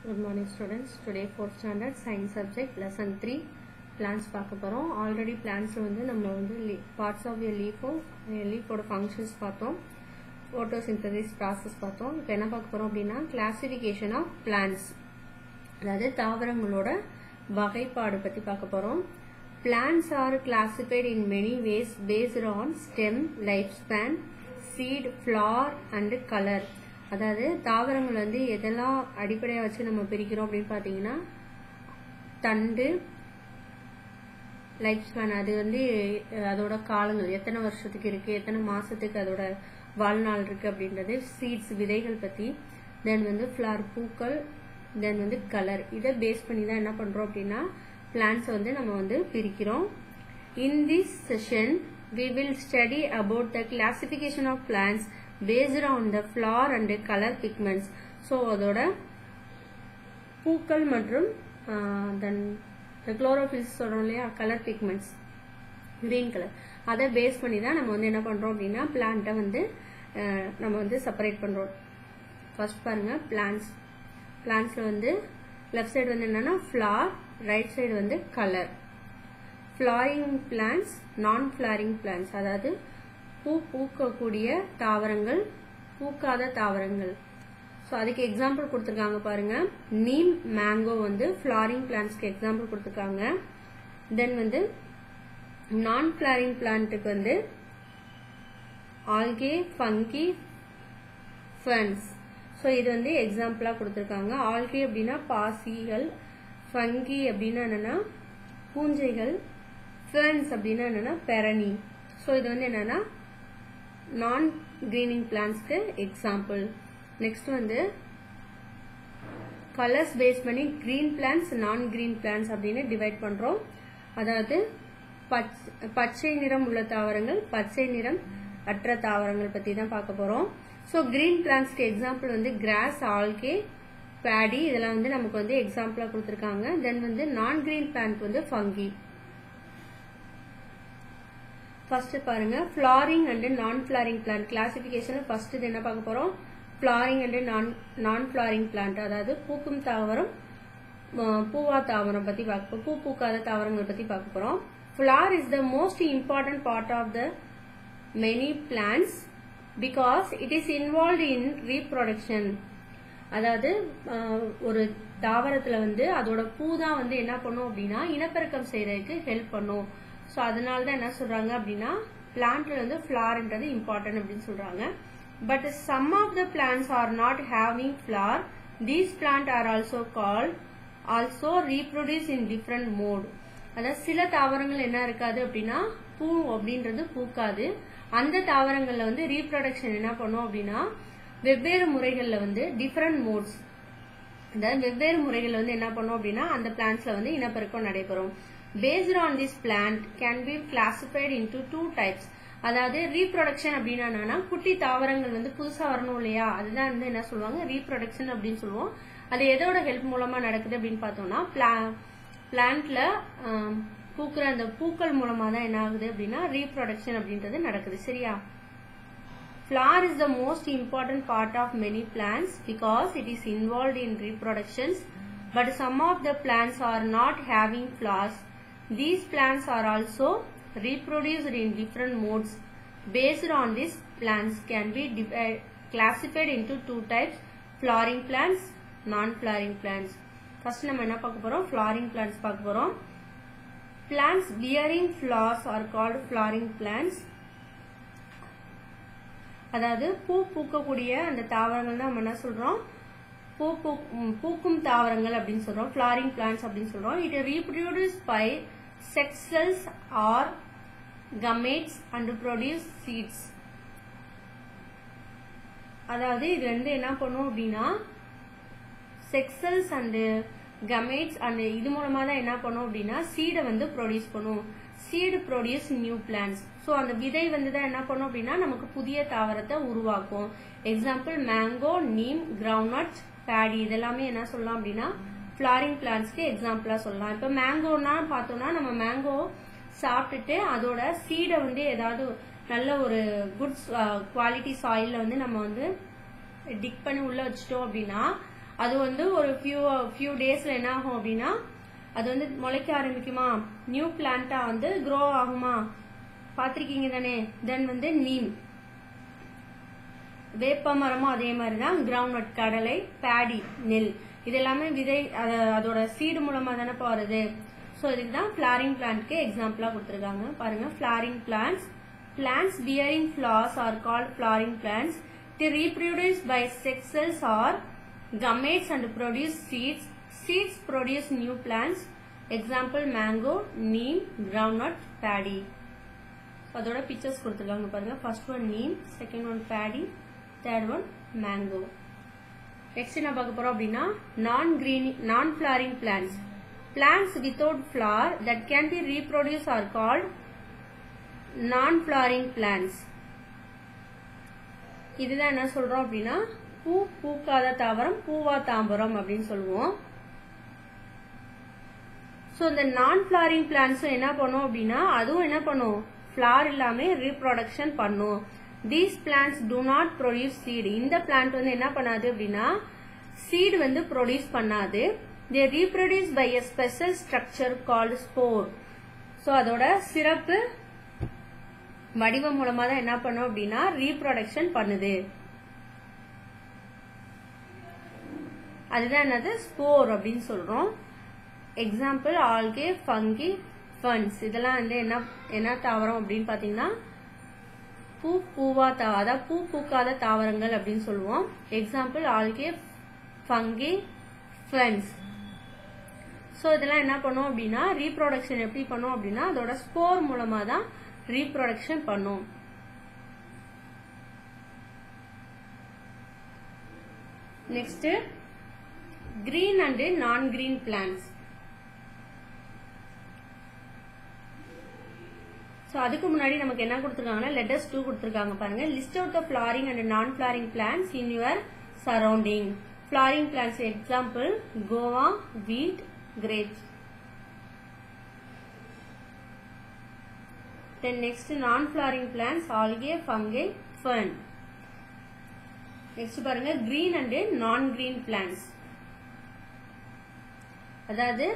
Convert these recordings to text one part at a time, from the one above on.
Good morning students. Today 4th standard science subject lesson 3 plants பார்க்க போறோம். Already plants வந்து நம்ம வந்து parts of a leaf ஓட functions பார்த்தோம். Photosynthesis process பார்த்தோம். இப்போ என்ன பார்க்க போறோம் அப்படின்னா classification of plants. அதாவது தாவரங்களோட வகைப்பாடு பத்தி பார்க்க போறோம். Plants are classified in many ways based on stem, lifespan, seed, flower and color. அதாவது தாவரங்கள் வந்து எதெல்லாம் அடிப்படையாக வச்சு நம்ம பிரிக்கிறோம் அப்படின்னு பார்த்தீங்கன்னா தண்டு, லைஃப் ஸ்பேன், அது வந்து அதோட காலங்கள் எத்தனை வருஷத்துக்கு இருக்கு, எத்தனை மாசத்துக்கு அதோட வாழ்நாள் இருக்கு அப்படின்றது, சீட்ஸ் விதைகள் பத்தி, தென் வந்து ஃபிளவர் பூக்கள், தென் வந்து கலர், இதை பேஸ் பண்ணி தான் என்ன பண்றோம் அப்படின்னா பிளான்ட்ஸ் வந்து நம்ம வந்து பிரிக்கிறோம். In this session we will study about the classification of plants based on the flower and color pigments. So அதோட பூக்கள் மற்றும் then the chlorophyll சொல்றோம் இல்லையா, கலர் பிக்மெண்ட்ஸ், கிரீன் கலர், அதை பேஸ் பண்ணி தான் நம்ம வந்து என்ன பண்றோம் அப்படின்னா பிளான்ட்டை வந்து நம்ம வந்து செப்பரேட் பண்றோம். ஃபர்ஸ்ட் பாருங்க பிளான்ட்ஸ்ல வந்து லெஃப்ட் சைடு வந்து என்னன்னா ஃபிளவர், ரைட் சைடு வந்து கலர். ஃபிளவரிங் பிளான்ட்ஸ், நான் ஃபிளவரிங் பிளான்ட்ஸ், அதாவது பூ பூக்கக்கூடிய தாவரங்கள், பூக்காத தாவரங்கள். ஸோ அதுக்கு எக்ஸாம்பிள் கொடுத்துருக்காங்க பாருங்க. நீம், மேங்கோ வந்து ஃபிளவரிங் பிளான்ட்ஸ்க்கு எக்ஸாம்பிள் கொடுத்துருக்காங்க. தென் வந்து நான் ஃபிளவரிங் பிளான்ட்டுக்கு வந்து ஆல்கே, ஃபங்கி, ஃபர்ன்ஸ். ஸோ இது வந்து எக்ஸாம்பிளா கொடுத்துருக்காங்க. ஆல்கே அப்படின்னா பாசிகள், ஃபங்கி அப்படின்னா என்னன்னா பூஞ்சைகள், ஃபர்ன்ஸ் அப்படின்னா என்னன்னா பெரணி. ஸோ இது வந்து என்னன்னா நான் கிரீனிங் பிளான்ட்ஸ்க்கு எக்ஸாம்பிள். நெக்ஸ்ட் வந்து கலர்ஸ் பேஸ் பண்ணி கிரீன் பிளான்ட்ஸ், நான் கிரீன் பிளான்ட்ஸ் அப்படின்னு டிவைட் பண்றோம். அதாவது பச்சை நிறம் உள்ள தாவரங்கள், பச்சை நிறம் அற்ற தாவரங்கள் பத்தி தான் பார்க்க போறோம். ஸோ கிரீன் பிளான்ட்ஸ்க்கு எக்ஸாம்பிள் வந்து கிராஸ், ஆல்கே, பேடி, இதெல்லாம் வந்து நமக்கு வந்து எக்ஸாம்பிளா கொடுத்துருக்காங்க. தென் வந்து நான் கிரீன் பிளான்ட் வந்து ஃபங்கி. ஃபர்ஸ்ட் பாருங்க flowering and non flowering plant classification. First இது என்ன பார்க்க போறோம், flowering and non flowering plant, அதாவது பூக்கும் தாவரம், பூவா தாவரம் பத்தி பார்க்க, பூ பூக்காத தாவரங்கள் பத்தி பார்க்க போறோம். Flower is the most important part of the many plants because it is involve in reproduction. அதாவது ஒரு தாவரத்துல வந்து அதோட பூ தான் வந்து என்ன பண்ணும் அப்படின்னா இனப்பெருக்கம் செய்யறதுக்கு ஹெல்ப் பண்ணும். ஸோ அதனால தான் என்ன சொல்றாங்க அப்படின்னா பிளான்ட்ல வந்து ஃபிளவர்ன்றது இம்பார்ட்டன்ட் அப்படின்னு சொல்றாங்க. But some of the plants are not having flower. These plant are also reproduce in different mode. அதாவது சில தாவரங்கள் என்ன இருக்காது அப்படின்னா பூ அப்படின்றது பூக்காது. அந்த தாவரங்கள்ல வந்து ரீப்ரொடக்ஷன் என்ன பண்ணும் அப்படின்னா வெவ்வேறு முறைகள்ல வந்து டிஃபரெண்ட் மோட்ஸ், அதாவது வெவ்வேறு முறைகள்ல வந்து என்ன பண்ணும் அப்படின்னா அந்த பிளான்ட்ஸ்ல வந்து இனப்பெருக்கம் நடைபெறும். Based on this plant can be classified into two types. அதாவது ரீப்ரொடக்ஷன் அப்படின்னா என்னன்னா குட்டி தாவரங்கள் வந்து புதுசா வரணும் இல்லையா, அதுதான் வந்து என்ன சொல்லுவாங்க ரீப்ரொடக்ஷன் அப்படின்னு சொல்லுவோம். அது எதோட ஹெல்ப் மூலமா நடக்குது அப்படின்னு பார்த்தோம்னா பிளான்ட்ல பூக்குற அந்த பூக்கள் மூலமா தான் என்ன ஆகுது அப்படின்னா ரீப்ரொடக்ஷன் அப்படின்றது நடக்குது. சரியா? Flower is the most important part of many plants because it is involved in reproductions. But some of the plants are not having flowers. These plants are also reproduced in different modes. Based on this, plants can be classified into two types: flowering plants, non-flowering plants. First நம்ம என்ன பார்க்க போறோம், flowering plants பார்க்க போறோம். Plants bearing flowers are called flowering plants. அதாவது பூ பூக்கக்கூடிய அந்த தாவரங்கள் தான் நம்ம என்ன சொல்றோம் பூக்கும் தாவரங்கள் அப்படின்னு சொல்றோம், ஃபிளவரிங் பிளான்ட்ஸ் அப்படின்னு சொல்றோம். It reproduce by sex cells or gametes and produce seeds. அதாவது இது வந்து என்ன பண்ணும் அப்படின்னா sex cells and gametes and இது மூலமா தான் என்ன பண்ணும் அப்படின்னா சீடை வந்து ப்ரொடியூஸ் பண்ணும். Seed produce new plants. So அந்த விதை வந்து தான் என்ன பண்ணும் அப்படின்னா நமக்கு புதிய தாவரத்தை உருவாக்கும். Example mango, neem, groundnut, Bedi, இதெல்லாமே என்ன சொல்லலாம் அப்படின்னா ஃபிளவரிங் பிளான்ட்ஸ்க்கு எக்ஸாம்பிளா சொல்லலாம். இப்போ மேங்கோனா பார்த்தோம்னா நம்ம மேங்கோ சாப்பிட்டுட்டு அதோட சீடை வந்து ஏதாவது நல்ல ஒரு குட் குவாலிட்டி சாயில்ல வந்து நம்ம வந்து டிக் பண்ணி உள்ள வச்சுட்டோம் அப்படின்னா அது வந்து ஒரு ஃபியூ டேஸ்ல என்ன ஆகும் அப்படின்னா அது வந்து முளைக்க ஆரம்பிக்குமா, நியூ பிளான்ட்டா வந்து க்ரோ ஆகுமா, பாத்திருக்கீங்க தானே. தென் வந்து நீம், வேப்ப மரமும் அதே மாதிரிதான். கிரவுண்ட் நட் கடலை, பேடி நெல், இது எல்லாமே விதை அதோட சீடு மூலமா தானே போறது. ஸோ இதுக்கு தான் ஃபிளாரிங் பிளான்ட்க்கு எக்ஸாம்பிளா கொடுத்துருக்காங்க. பாருங்க, flaring plants. Plants bearing flowers are called flowering plants. They reproduce by sex cells or gametes and produce seeds. Seeds produce new plants. Example mango, neem, groundnut, paddy. அதோட pictures கொடுத்திருக்காங்க பாருங்க. First one neem, second one paddy, third one mango. Next என்ன பார்க்க போறோம் அப்படின்னா non-flowering plants. Plants without flower that can be reproduced are called non-flowering plants. இதுதான் என்ன சொல்றோம் அப்படின்னா பூ பூக்காத தாவரம், பூவா தாம்பரம் அப்படின்னு சொல்லுவோம். சோ இந்த non-flowering plants என்ன பண்ணும் அப்படின்னா அதுவும் என்ன பண்ணும், ஃபிளவர் இல்லாம ரீப்ரொடக்ஷன் பண்ணும். These plants do not produce seed. இந்த பிளான்ட் வந்து என்ன பண்ணாது அப்படின்னா சீட் வந்து ப்ரொடியூஸ் பண்ணாது. They reproduce by a special structure called spore. So அதோட சிறப்பு வடிவம் மூலமா தான் என்ன பண்ணும் அப்படின்னா ரீப்ரொடக்ஷன் பண்ணுது. அதுதான் என்னது, ஸ்போர் அப்படின்னு சொல்றோம். எக்ஸாம்பிள் ஆல்கே, ஃபங்கி, ஃபர்ன்ஸ், இதெல்லாம் வந்து என்ன தாவரம் அப்படின்னு பாத்தீங்கன்னா அதாவது பூ பூக்காத தாவரங்கள் அப்படின்னு சொல்லுவோம். Example algae, funky, ferns. So இதெல்லாம் என்ன பண்ணும் அப்படின்னா ரீப்ரொடக்ஷன் எப்படி பண்ணும் அப்படின்னா அதோட ஸ்போர் மூலமா தான் ரீப்ரொடக்ஷன் பண்ணும். Next green and non green plants. So அதுக்கு முன்னாடி நமக்கு என்ன கொடுத்திருக்காங்கன்னா லெட்டர்ஸ் 2 கொடுத்திருக்காங்க பாருங்க. List out the flowering and non flowering plants in your surrounding. Flowering plants example guava, wheat, grapes. Then next non-flowering plants algae, fungi, fern. Next பாருங்க green and non-green plants. அதாவது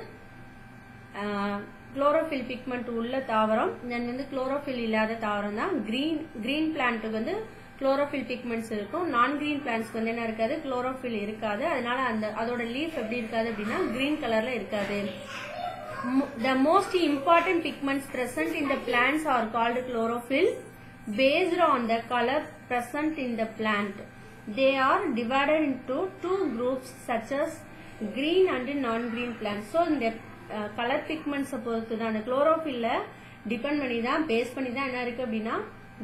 chlorophyll pigment உள்ள தாவரம், then வந்து chlorophyll இல்லாத தாவரம் தான் green plant வந்து chlorophyll pigments இருக்கும். non-green plants வந்து என்ன இருக்காது, chlorophyll இருக்காது. அதனால அதோட leaf எப்படி இருக்காது அப்படின்னா green கலர்ல இருக்காது. The most important pigments present in the plants are called chlorophyll based on the color present in the plant. They are divided into 2 groups such as green and non-green plants. So இந்த color pigments பொறுத்து தான் அந்த chlorophyll depend பண்ணி தான் base பண்ணி தான் என்ன இருக்கு அப்படின்னா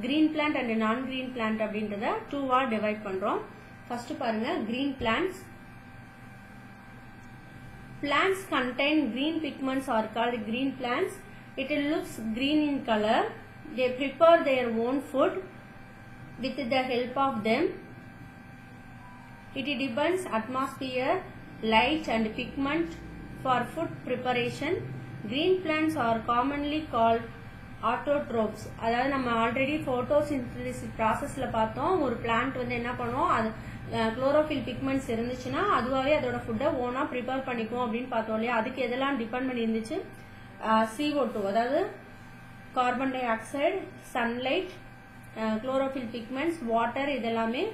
green plant and non-green plant அப்படின்றத 2 டிவைட் பண்றோம். ஃபர்ஸ்ட் பாருங்க green plants. Plants contain green pigments are called green plants. It looks green in color. They prepare their own food with the help of them. It depends atmosphere, light and pigment for food preparation. Green plants are commonly called autotrophs. அதாவது நம்ம already photosynthesis processல பார்த்தோம். ஒரு plant வந்து என்ன பண்ணும், அது chlorophyll pigments இருந்துச்சுன்னா அதுவாவே அதோட ஃபுட்டை ஓனா ப்ரிப்பேர் பண்ணிக்கும் அப்படின்னு பார்த்தோம் இல்லையா. அதுக்கு எதெல்லாம் டிபெண்ட் பண்ணி இருந்துச்சு, CO2 அதாவது carbon di oxide, sunlight, chlorophyll pigments, water, இதெல்லாமே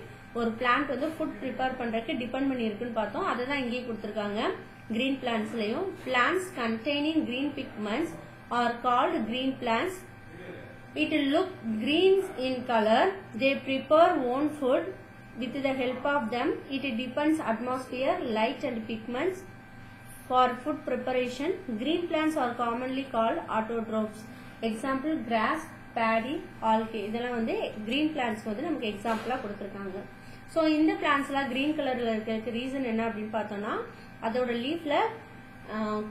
ஒரு பிளான்ட் வந்து ஃபுட் ப்ரிப்பேர் பண்றதுக்கு டிபெண்ட் பண்ணி இருக்குன்னு பார்த்தோம். அதுதான் இங்கே கொடுத்துருக்காங்க கிரீன் பிளான்ட்ஸ்லயும். Plants containing green pigments are called green plants. It look green in color. They prepare own food with the help of them. It depends atmosphere, light and pigments for food preparation. Green plants are commonly called autotrophs. Example grass, paddy, algae. இதெல்லாம் வந்து green plants வந்து நமக்கு எக்ஸாம்பிளா கொடுத்திருக்காங்க. So இந்த பிளான்ட்ஸ்லாம் green கலர்ல இருக்கிறதுக்கு reason என்ன அப்படின்னு பார்த்தோம்னா அதோட லீஃப்ல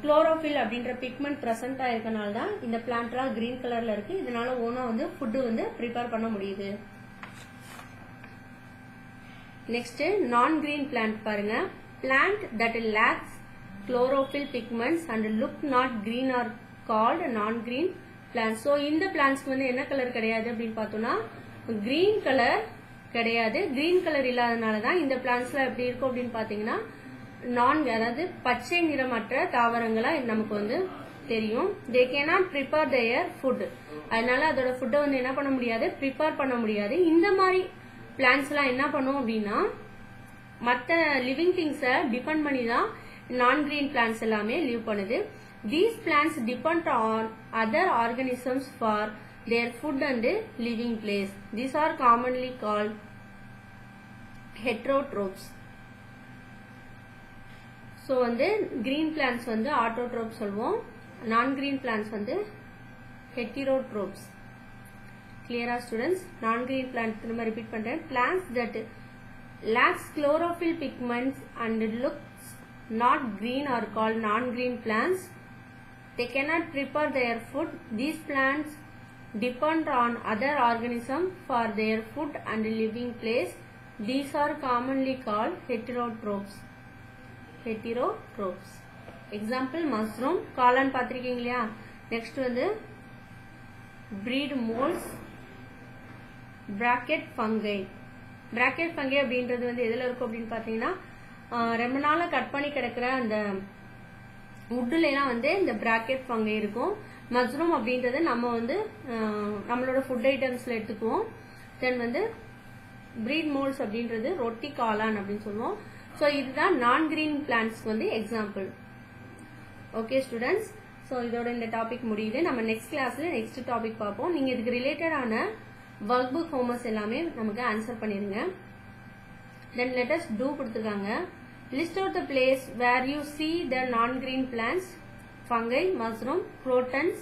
குளோரோஃபில் அப்படின்ற பிக்மெண்ட் பிரசன்ட் ஆயிருக்கனால தான் இந்த பிளான்ட்லாம் கிரீன் கலர்ல இருக்கு. இதனால ஓனா வந்து ஃபுட் வந்து ப்ரிப்பேர் பண்ண முடியுது. நெக்ஸ்ட் நான் கிரீன் பிளான்ட் பாருங்க. Plant that lacks chlorophyll pigments and look not green are called non-green plants. So இந்த பிளான்ட்ஸ்க்கு வந்து என்ன கலர் கிடையாது அப்படின்னு பார்த்தோம்னா கிரீன் கலர் கிடையாது. கிரீன் கலர் இல்லாதனால தான் இந்த பிளான்ட்ஸ்ல எப்படி இருக்கும் அப்படின்னு பாத்தீங்கன்னா அதாவது பச்சை நிறமற்ற தாவரங்களா நமக்கு வந்து தெரியும். they cannot prepare their food. அதனால அதோட ஃபுட்டை வந்து என்ன பண்ண முடியாது, ப்ரிப்பேர் பண்ண முடியாது. இந்த மாதிரி பிளான்ஸ் எல்லாம் என்ன பண்ணும் அப்படின்னா மற்ற லிவிங் திங்ஸை டிபெண்ட் பண்ணி தான் நான் கிரீன் பிளான்ஸ் எல்லாமே லிவ் பண்ணுது. these plants depend on other organisms for their food and living place. these are commonly called heterotrophs. So வந்து கிரீன் பிளான்ஸ் வந்து ஆட்டோட்ரோப் சொல்லுவோம், நான் கிரீன் பிளான்ஸ் வந்து ஹெட்டிரோட்ரோப்ஸ். கிளியரா ஸ்டூடெண்ட்ஸ்? நான் கிரீன் பிளான்ட் திரும்ப ரிப்பீட் பண்றேன். Plants that lacks chlorophyll pigments and looks not green are called non-green plants. They cannot prepare their food. These plants depend on other organisms for their food and living place. These are commonly called heterotrophs. heterotrophs. Example mushroom, காளான் பார்த்திருக்கீங்க இல்லையா? Next வந்து breed moles, bracket fungi. Bracket fungi அப்படின்றது வந்து எதுல இருக்கும் அப்படின்னு பாத்தீங்கன்னா ரொம்ப நாளா கட் பண்ணி கிடக்கிற அந்த வுட்ல எல்லாம் வந்து இந்த பிராக்கெட் ஃபங்கை இருக்கும். மஷ்ரூம் அப்படின்றது நம்ம வந்து நம்மளோட ஃபுட் ஐட்டம்ஸ்ல எடுத்துக்குவோம். தென் வந்து பிரீட் மோல்ஸ் அப்படின்றது ரொட்டி காளான் அப்படின்னு சொல்லுவோம். ஸோ இதுதான் நான் கிரீன் பிளான்ட்ஸ்க்கு வந்து எக்ஸாம்பிள். ஓகே ஸ்டூடெண்ட்ஸ், ஸோ இதோட இந்த டாபிக் முடியுது. நம்ம நெக்ஸ்ட் கிளாஸ்ல நெக்ஸ்ட் டாபிக் பார்ப்போம். நீங்க இதுக்கு ரிலேட்டடான ஒர்க் புக் ஹோம்ஒர்க்ஸ் எல்லாமே நமக்கு ஆன்சர் பண்ணிருங்க. தென் லெட் அஸ் டூ கொடுத்துருக்காங்க. List out the place where you see the non green plants, fungi, mushroom, crotons,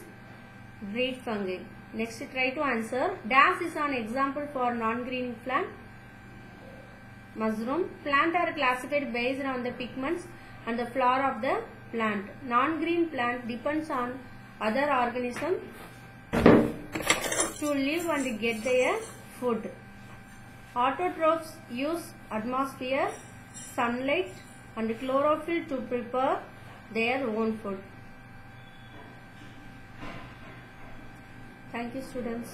breed fungi. Next, try to answer. Dash is an example for non-green plant. Mushroom. Plant are classified based on the pigments and the flower of the plant. Non-green plant depends on other organisms to live and get their food. Autotrophs use atmosphere, sunlight and chlorophyll to prepare their own food. Thank you, students.